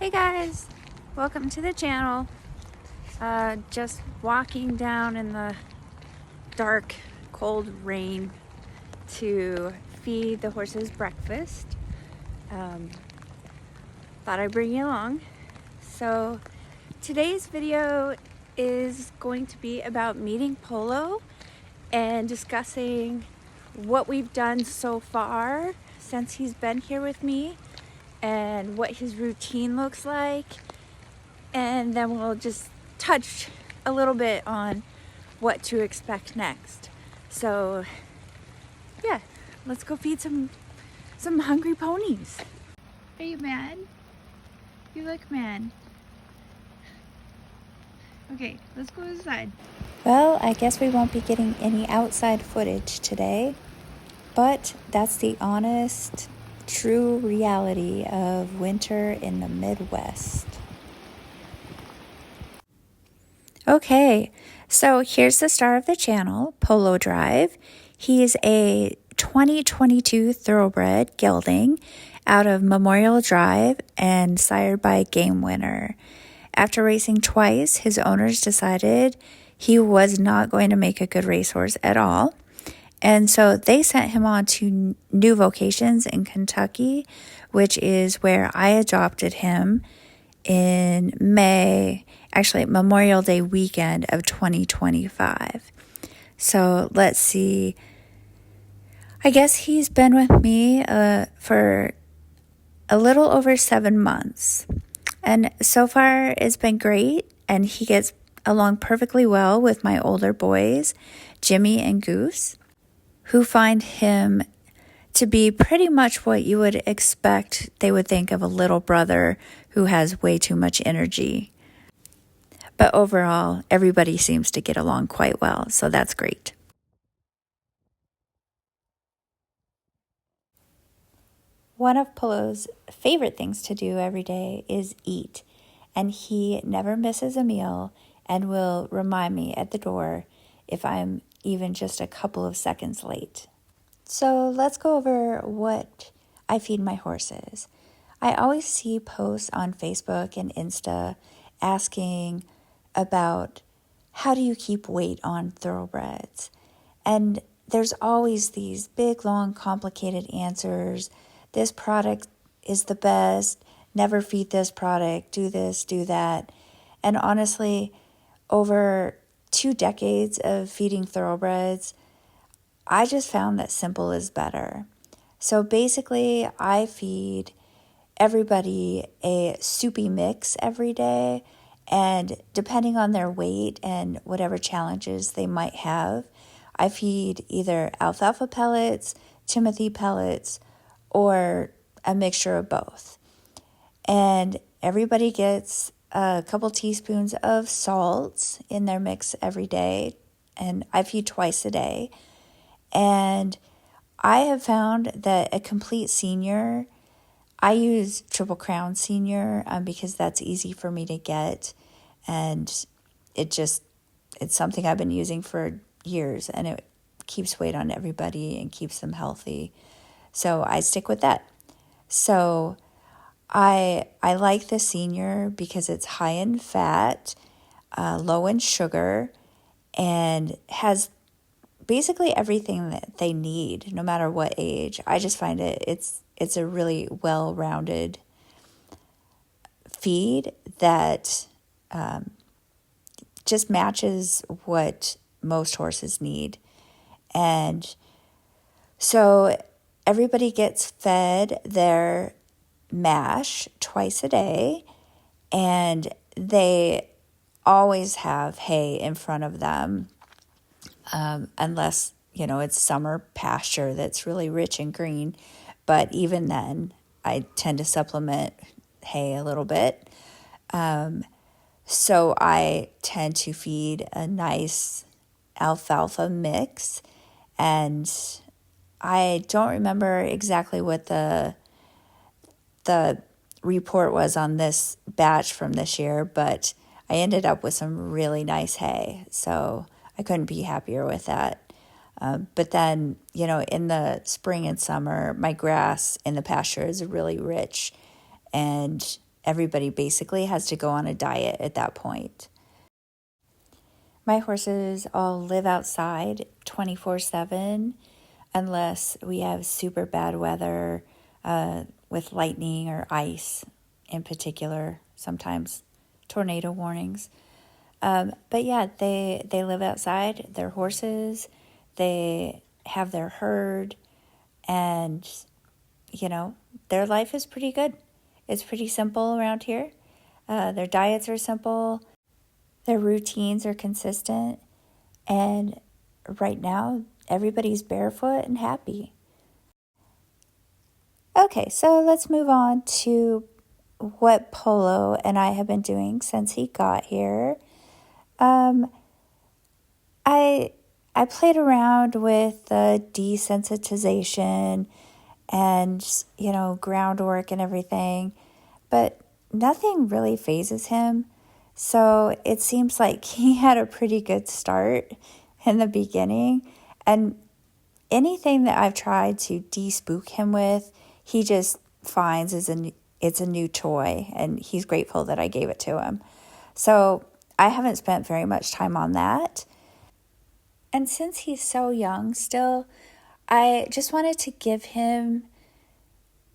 Hey guys, welcome to the channel. Just walking down in the dark, cold rain to feed the horses breakfast. Thought I'd bring you along. So today's video is going to be about meeting Polo and discussing what we've done so far since he's been here with me and what his routine looks like. And then we'll just touch a little bit on what to expect next. So yeah, let's go feed some hungry ponies. Are you mad? You look mad. Okay, let's go inside. Well, I guess we won't be getting any outside footage today, but that's the honest, true reality of winter in the Midwest. Okay, so here's the star of the channel, Polo Drive. He's a 2022 thoroughbred gelding out of Memorial Drive and sired by Game Winner. After racing twice, his owners decided he was not going to make a good racehorse at all. And so they sent him on to New Vocations in Kentucky, which is where I adopted him in Memorial Day weekend of 2025. So let's see. I guess he's been with me for a little over 7 months. And so far it's been great. And he gets along perfectly well with my older boys, Jimmy and Goose, who find him to be pretty much what you would expect they would think of a little brother who has way too much energy. But overall, everybody seems to get along quite well, so that's great. One of Polo's favorite things to do every day is eat, and he never misses a meal and will remind me at the door if I'm even just a couple of seconds late. So let's go over what I feed my horses. I always see posts on Facebook and Insta asking about how do you keep weight on thoroughbreds? And there's always these big, long, complicated answers. This product is the best. Never feed this product. Do this, do that. And honestly, over 2 decades of feeding thoroughbreds, I just found that simple is better. So basically, I feed everybody a soupy mix every day, and depending on their weight and whatever challenges they might have, I feed either alfalfa pellets, Timothy pellets, or a mixture of both. And everybody gets a couple teaspoons of salt in their mix every day, and I feed twice a day. And I have found that a complete senior, I use Triple Crown Senior because that's easy for me to get. And it's something I've been using for years, and it keeps weight on everybody and keeps them healthy. So I stick with that. So I like the senior because it's high in fat, low in sugar, and has basically everything that they need, no matter what age. I just find it's a really well-rounded feed that just matches what most horses need. And so everybody gets fed their mash twice a day, and they always have hay in front of them. Unless, it's summer pasture that's really rich and green. But even then, I tend to supplement hay a little bit. So I tend to feed a nice alfalfa mix. And I don't remember exactly what the report was on this batch from this year, but I ended up with some really nice hay. So I couldn't be happier with that. But then, in the spring and summer, my grass in the pasture is really rich. And everybody basically has to go on a diet at that point. My horses all live outside 24/7 unless we have super bad weather with lightning or ice in particular, sometimes tornado warnings. But yeah, they live outside, they're horses, they have their herd, and, their life is pretty good. It's pretty simple around here. Their diets are simple, their routines are consistent, and right now, everybody's barefoot and happy. Okay, so let's move on to what Polo and I have been doing since he got here. I played around with the desensitization and, groundwork and everything, but nothing really phases him. So it seems like he had a pretty good start in the beginning. And anything that I've tried to de-spook him with, he just finds it's a new toy, and he's grateful that I gave it to him. So I haven't spent very much time on that. And since he's so young still, I just wanted to give him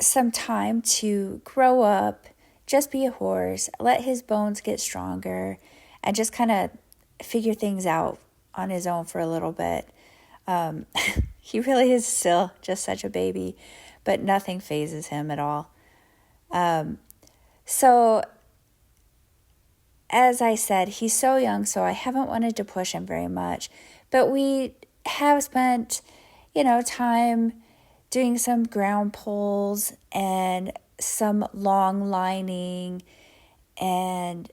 some time to grow up, just be a horse, let his bones get stronger, and just kind of figure things out on his own for a little bit. He really is still just such a baby, but nothing phases him at all. So as I said, he's so young, so I haven't wanted to push him very much. But we have spent, time doing some ground pulls and some long lining. And,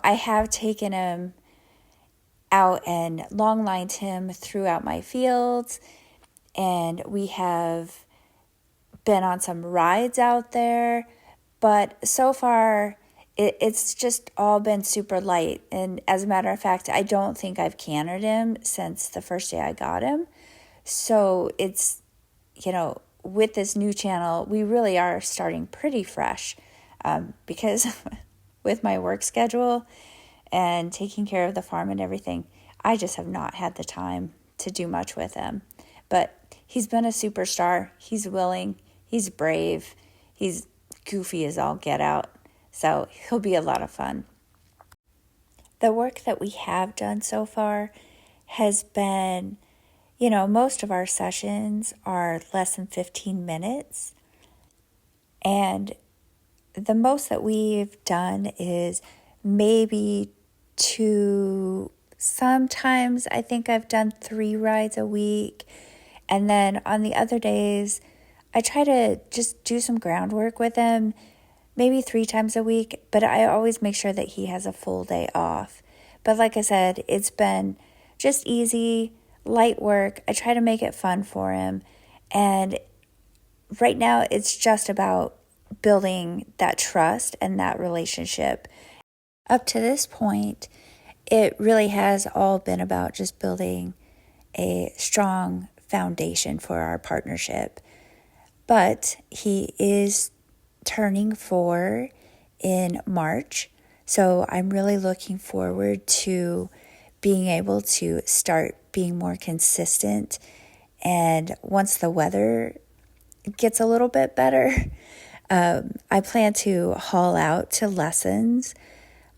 I have taken him out and long lined him throughout my fields. And we have been on some rides out there. But so far, it's just all been super light. And as a matter of fact, I don't think I've cantered him since the first day I got him. So it's, with this new channel, we really are starting pretty fresh because with my work schedule and taking care of the farm and everything, I just have not had the time to do much with him. But he's been a superstar. He's willing. He's brave. He's goofy as all get out. So he'll be a lot of fun. The work that we have done so far has been, most of our sessions are less than 15 minutes. And the most that we've done is maybe 2, sometimes I think I've done 3 rides a week. And then on the other days, I try to just do some groundwork with him, maybe 3 times a week, but I always make sure that he has a full day off. But like I said, it's been just easy, light work. I try to make it fun for him. And right now, it's just about building that trust and that relationship. Up to this point, it really has all been about just building a strong foundation for our partnership. But he is turning 4 in March, so I'm really looking forward to being able to start being more consistent. And once the weather gets a little bit better, I plan to haul out to lessons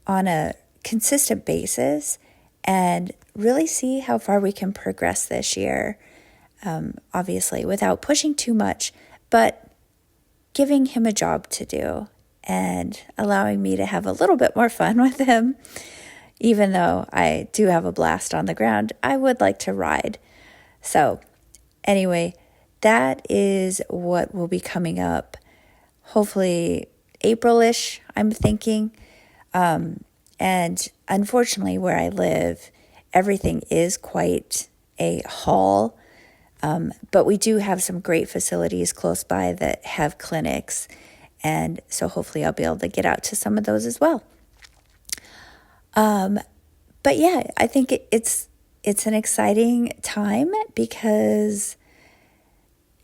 on a consistent basis and really see how far we can progress this year. Obviously, without pushing too much, but giving him a job to do and allowing me to have a little bit more fun with him. Even though I do have a blast on the ground, I would like to ride. So anyway, that is what will be coming up. Hopefully April-ish, I'm thinking. And unfortunately, where I live, everything is quite a haul. But we do have some great facilities close by that have clinics. And so hopefully I'll be able to get out to some of those as well. But yeah, I think it's an exciting time because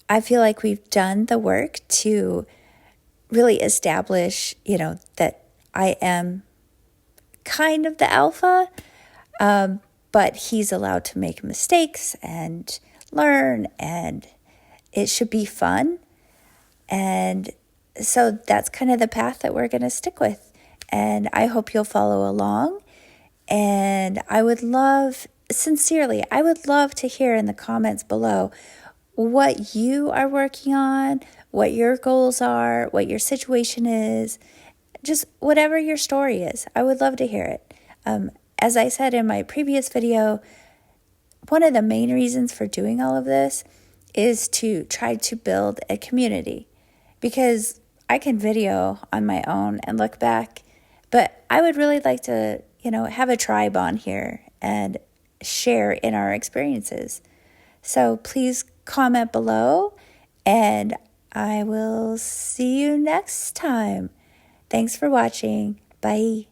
I feel like we've done the work to really establish, that I am kind of the alpha, but he's allowed to make mistakes and learn, and it should be fun. And so that's kind of the path that we're going to stick with. And I hope you'll follow along. And I would love to hear in the comments below what you are working on, what your goals are, what your situation is, just whatever your story is. I would love to hear it. As I said in my previous video, one of the main reasons for doing all of this is to try to build a community, because I can video on my own and look back, but I would really like to, have a tribe on here and share in our experiences. So please comment below, and I will see you next time. Thanks for watching. Bye.